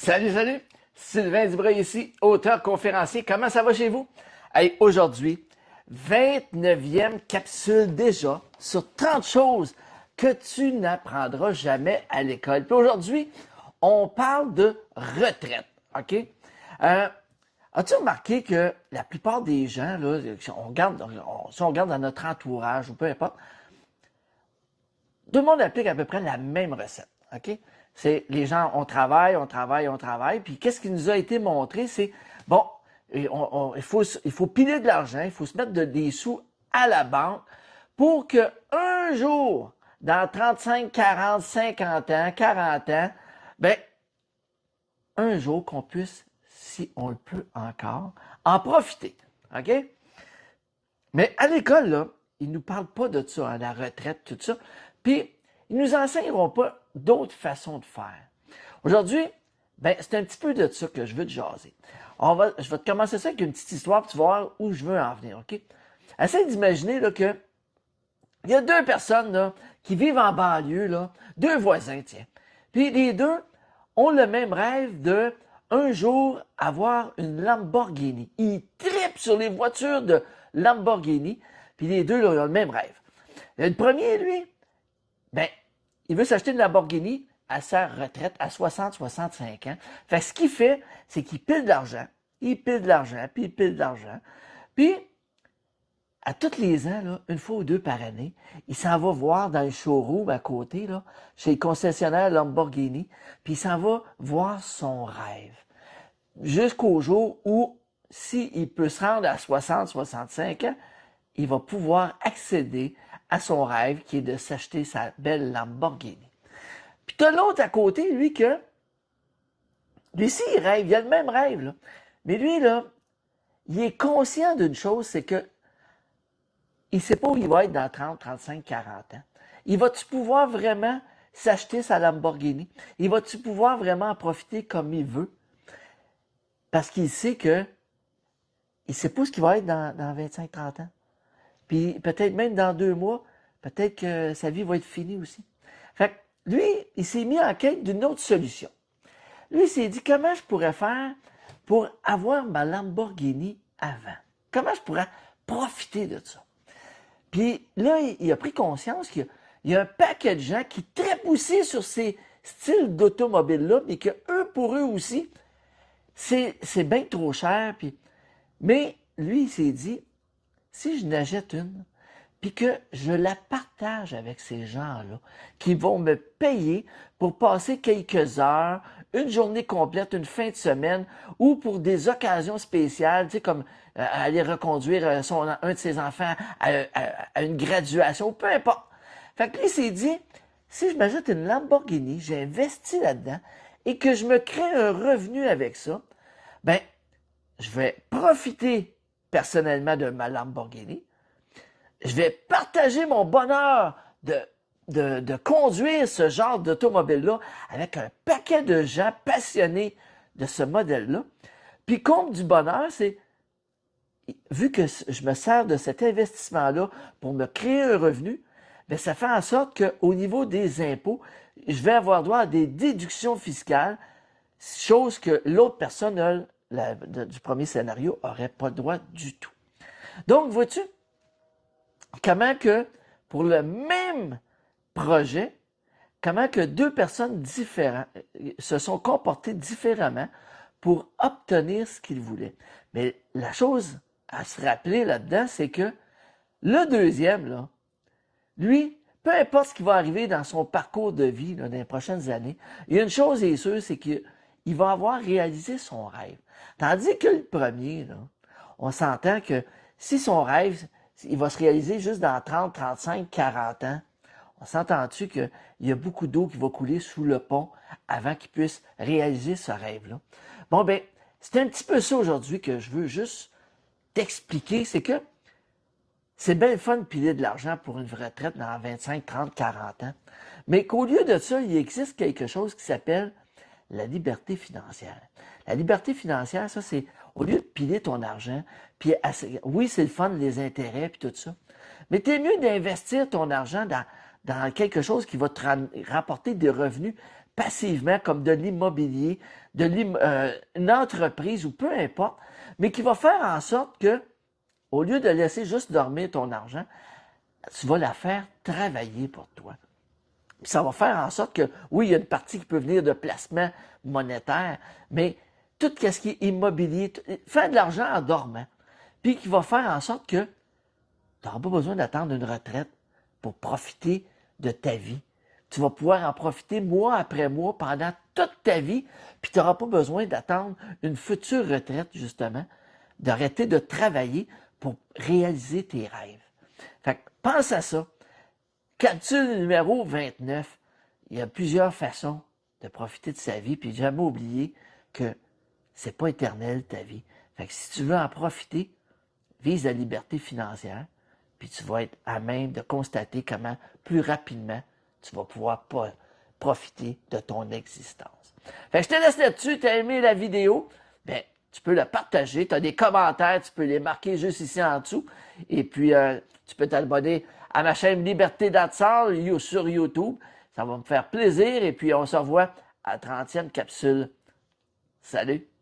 Salut, salut! Sylvain Dubreuil ici, auteur, conférencier. Comment ça va chez vous? Hey, aujourd'hui, 29e capsule déjà sur 30 choses que tu n'apprendras jamais à l'école. Puis aujourd'hui, on parle de retraite, OK? As-tu remarqué que la plupart des gens, là, si on regarde dans notre entourage ou peu importe, tout le monde applique à peu près la même recette, OK? C'est les gens, on travaille, puis qu'est-ce qui nous a été montré, c'est, bon, il faut piler de l'argent, il faut se mettre des sous à la banque pour que un jour, dans 35, 40, 50 ans, 40 ans, ben, un jour qu'on puisse, si on le peut encore, en profiter, OK? Mais à l'école, là, ils ne nous parlent pas de ça, hein, la retraite, tout ça. Puis, ils ne nous enseigneront pas d'autres façons de faire. Aujourd'hui, ben, c'est un petit peu de ça que je veux te jaser. Je vais te commencer ça avec une petite histoire, puis tu vas voir où je veux en venir, OK? Essaye d'imaginer là, que il y a deux personnes là, qui vivent en banlieue, là, deux voisins, tiens. Puis les deux ont le même rêve de un jour avoir une Lamborghini. Ils trippent sur les voitures de Lamborghini, puis les deux là, ils ont le même rêve. Le premier, lui, ben, il veut s'acheter une Lamborghini à sa retraite à 60-65 ans. Fait que ce qu'il fait, c'est qu'il pile de l'argent. Il pile de l'argent, puis il pile de l'argent. Puis, à tous les ans, là, une fois ou deux par année, il s'en va voir dans le showroom à côté, là, chez le concessionnaire Lamborghini, puis il s'en va voir son rêve. Jusqu'au jour où, s'il peut se rendre à 60-65 ans, il va pouvoir accéder à son rêve qui est de s'acheter sa belle Lamborghini. Puis t'as l'autre à côté, lui, aussi, il rêve, il a le même rêve, là. Mais lui, là, il est conscient d'une chose, c'est que il sait pas où il va être dans 30, 35, 40 ans. Il va-tu pouvoir vraiment s'acheter sa Lamborghini? Il va-tu pouvoir vraiment en profiter comme il veut? Parce qu'il sait que il sait pas ce qu'il va être dans 25, 30 ans. Puis peut-être même dans 2 mois, peut-être que sa vie va être finie aussi. Fait que lui, il s'est mis en quête d'une autre solution. Lui, il s'est dit, comment je pourrais faire pour avoir ma Lamborghini avant? Comment je pourrais profiter de ça? Puis là, il a pris conscience qu'il y a un paquet de gens qui trippent aussi sur ces styles d'automobile-là, mais que eux, pour eux aussi, c'est bien trop cher. Mais lui, il s'est dit, si je n'achète une, puis que je la partage avec ces gens-là, qui vont me payer pour passer quelques heures, une journée complète, une fin de semaine, ou pour des occasions spéciales, tu sais, comme aller reconduire un de ses enfants à une graduation, peu importe. Fait que lui s'est dit, si je m'achète une Lamborghini, j'ai investi là-dedans, et que je me crée un revenu avec ça, ben, je vais profiter personnellement de ma Lamborghini. Je vais partager mon bonheur de conduire ce genre d'automobile-là avec un paquet de gens passionnés de ce modèle-là. Puis, compte du bonheur, c'est, vu que je me sers de cet investissement-là pour me créer un revenu, bien, ça fait en sorte qu'au niveau des impôts, je vais avoir droit à des déductions fiscales, chose que l'autre personne du premier scénario n'aurait pas droit du tout. Donc, vois-tu, comment que, pour le même projet, comment que deux personnes différentes se sont comportées différemment pour obtenir ce qu'ils voulaient. Mais la chose à se rappeler là-dedans, c'est que le deuxième, là, lui, peu importe ce qui va arriver dans son parcours de vie là, dans les prochaines années, il y a une chose est sûre, c'est qu'il va avoir réalisé son rêve. Tandis que le premier, là, on s'entend que si son rêve, il va se réaliser juste dans 30, 35, 40 ans, on s'entend-tu qu'il y a beaucoup d'eau qui va couler sous le pont avant qu'il puisse réaliser ce rêve-là? Bon, ben, c'est un petit peu ça aujourd'hui que je veux juste t'expliquer, c'est que c'est bien le fun de piler de l'argent pour une retraite dans 25, 30, 40 ans, mais qu'au lieu de ça, il existe quelque chose qui s'appelle la liberté financière. La liberté financière, ça, c'est au lieu de piler ton argent, puis oui, c'est le fun, les intérêts, puis tout ça, mais t'es mieux d'investir ton argent dans quelque chose qui va te rapporter des revenus passivement comme de l'immobilier, une entreprise ou peu importe, mais qui va faire en sorte que, au lieu de laisser juste dormir ton argent, tu vas la faire travailler pour toi. Puis ça va faire en sorte que, oui, il y a une partie qui peut venir de placement monétaire, mais tout ce qui est immobilier, faire de l'argent en dormant, puis qui va faire en sorte que tu n'auras pas besoin d'attendre une retraite pour profiter de ta vie. Tu vas pouvoir en profiter mois après mois pendant toute ta vie, puis tu n'auras pas besoin d'attendre une future retraite, justement, d'arrêter de travailler pour réaliser tes rêves. Fait que pense à ça. Capsule numéro 29. Il y a plusieurs façons de profiter de sa vie, puis jamais oublier que c'est pas éternel ta vie. Fait que si tu veux en profiter, vise la liberté financière, puis tu vas être à même de constater comment plus rapidement tu vas pouvoir profiter de ton existence. Fait que je te laisse là-dessus. Tu as aimé la vidéo? Ben, tu peux la partager. Tu as des commentaires, tu peux les marquer juste ici en dessous. Et puis, tu peux t'abonner à ma chaîne Liberté d'Atsar sur YouTube. Ça va me faire plaisir. Et puis, on se revoit à la 30e capsule. Salut!